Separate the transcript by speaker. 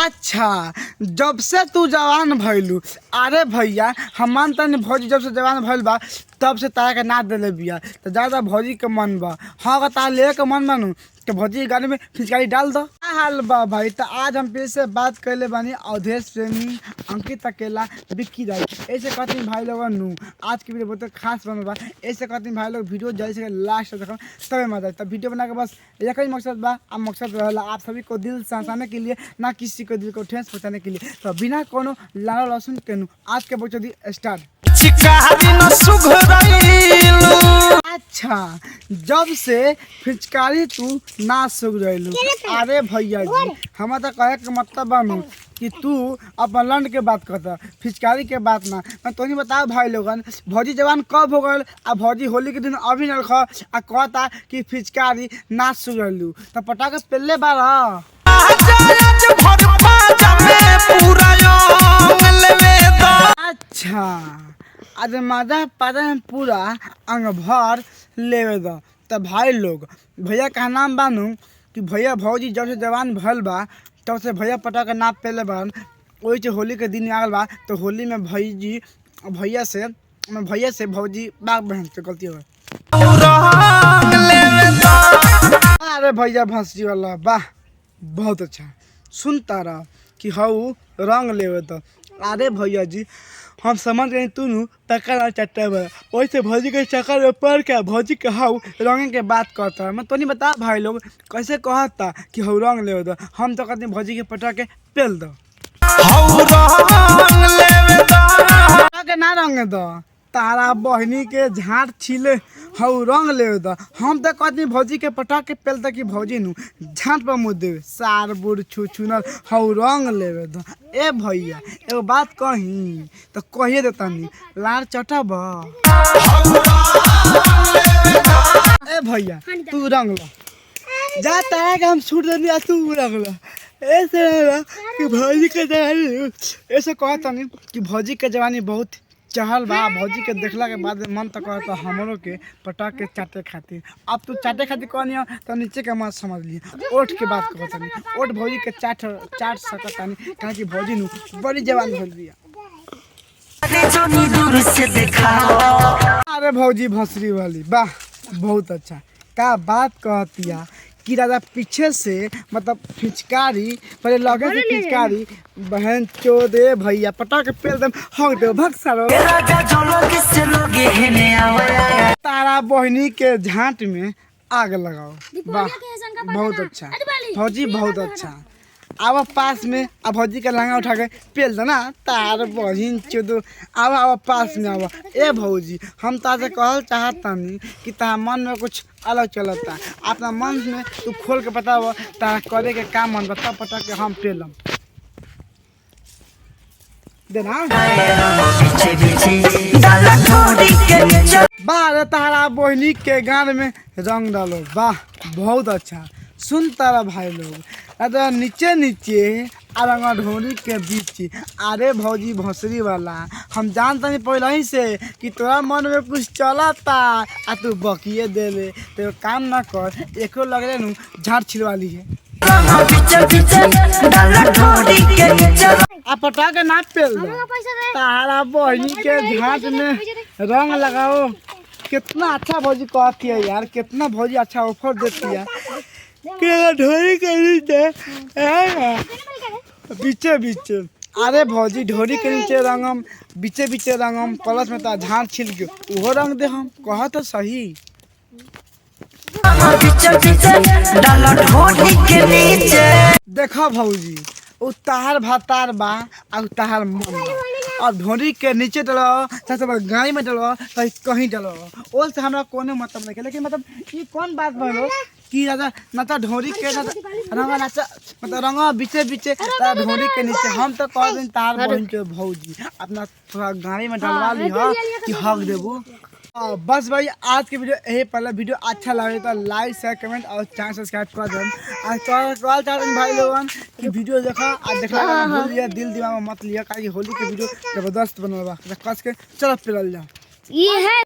Speaker 1: अच्छा, जब से तू जवान भइलू। अरे भैया हम मानता नहीं भौजी जब से जवान भइल बा तब से तारा के ना देले बिया तो ज़्यादा भौजी के मन बा। हाँ अगर तारा ले के मन बानू तो भौजी के गाड़ी में फिचकारी डाल दो। क्या हाल बा भाई? तो आज हम फिर से बात कैले बानी अवधेश प्रेमी, अंकित अकेला, विक्की राय। ऐसे कहते हैं भाई लोग नू आज की वीडियो बहुत खास बनल बा। ऐसे कहते हैं भाई लोग वीडियो जल्दी से लास्ट तक तबे मजा आए। तब वीडियो बना के बस एक ही मकसद बा। अब मकसद रहेला आप सभी को दिल से हंसाने के लिए, ना किसी को दिल को ठेस पहुँचाने के लिए। तो बिना कोनो लाल लहसुन के नू आज के बच्चों दी स्टार्ट। अच्छा, जब से फिचकारी तू ना सुगरैलू। अरे भैया जी हमारा तो कहे के मतलब बानू कि तू अपन लंड के बात करता, फिचकारी के बात ना। मैं तो नहीं बताओ भाई लोगन भौजी जवान कब हो गए। आ भौजी होली के दिन अभी न रखा आ कहता कि फिचकारी ना सुगरलू तो पटाखा पेले बारा। अच्छा, आज मजा पादा में पूरा अंग भर लेवे दो। तो भाई लोग भैया का नाम बानू कि भैया भौजी जब से जवान भल बा तब से भैया पटाखा ना पेले बान। वही से होली के दिन आगल बा तो होली में भैया से भौजी बाग बहन से गलती हो। अरे भैया भंसी वाला वाह बहुत अच्छा सुनता रहा कि हाउ रंग लेवे तो। अरे भैया जी हम समझ गए तू पकड़ चट्टा में वैसे भौजी के चक्कर में पड़ के भौजी के हाउ रंग के बात करता है। मैं तो नहीं बता भाई लोग कैसे कहता कि हाउ रंग ले दो। हम तो कहते भौजी के पटा के पेल दो के ना रंग दो तारा बहनी के झाट छिले हाउ रंग ले दो। हम तो कहते भौजी के पटा के पेल दो कि भौजी नू झाट पर मुँह देवे सार बुढ़ छू छुनर हाउ रंग लेवे दो। ए भैया एगो बात कही तो कहिए देता नहीं लार चटब। ए भैया तू रंग लो जा तारा के हम छूट दे तू रंग लो। ऐसे कि भौजी के जवानी ऐसे कहता नहीं कि भौजी के जवानी बहुत चहल बा। भौजी के देखला के बाद मन तो कहता हमरों के पटाख के चाटे खातिर। अब तू चाटे खातिर कहनी तो नीचे के मत समझ लिए ओठ के बात कहता नहीं ओठ भौजी के चाट सकता नहीं कहा कि भौजी नू बड़ी जवान भइल बिया। अरे भौजी भंसरी वाली वाह बहुत अच्छा का बात कहतिया कि दादा पीछे से मतलब फिचकारी पहले लगे से फिचकारी बहन चोदे भैया पटाख पेल दम हक दे भग सारो तारा बहनी के झांट में आग लगाओ। वाह बहुत अच्छा भौजी बहुत अच्छा। आवा पास में अब भौजी का लहंगा उठा के पेल दो ना तार बहन चोदो आवा पास में आवा। ए भौजी हम ताजे कहल चाहता नहीं कि तारा मन में कुछ अलग चलता अपना मन में तू खोल के बताओ तारा करे के काम मन बता पटा के हम पेलम देना। बाहर तारा बहनी के गान में रंग डालो वाह बहुत अच्छा सुन तारा भाई लोग अरे नीचे नीचे रंगा ढोरी के बीच। अरे भौजी भंसरी वाला हम जानता नहीं पहले ही से कि तोरा मन में कुछ चलता आ तू बकिए दे ले तो काम ना कर एको लग रहे नू झाट छिलवा ली है आ पटाखे ना पेल दो तारा बहनी के झाट में रंग लगाओ। कितना अच्छा भौजी कहती है यार कितना भौजी अच्छा ऑफर देती है ढोरी के नीचे बीचे बीचे। अरे भौजी ढोरी के नीचे रंगम बीचे बीचे रंगम कलश में तो झाड़ छिल के वो रंग दे हम कह तो सही। देखो भौजी उ तार भातार बा और तार मन और ढोरी के नीचे डलो सबसे बड़ा गाड़ी में डलो कहीं डलो ओल से हमरा कोनो मतलब नहीं। लेकिन मतलब ये कौन बात बोलो कि दादा ना तो ढोरी के ना रंगा नाचा मतलब रंगा बीचे बीचे ढोरी के नीचे। हम तो कह दिन तार बहन के भौजी अपना थोड़ा गाड़ी में डलवा ली कि हक देबू। बस भाई आज की वीडियो यही पहला वीडियो अच्छा लगे तो लाइक शेयर कमेंट और चैनल सब्सक्राइब कर दें। आज चाहते हैं भाई लोगों की वीडियो देखा आज देखा भूल लिया दिल दिमाग में मत लिया होली की वीडियो जबरदस्त बनवा कस के चलो पिलल जाओ।
Speaker 2: ये है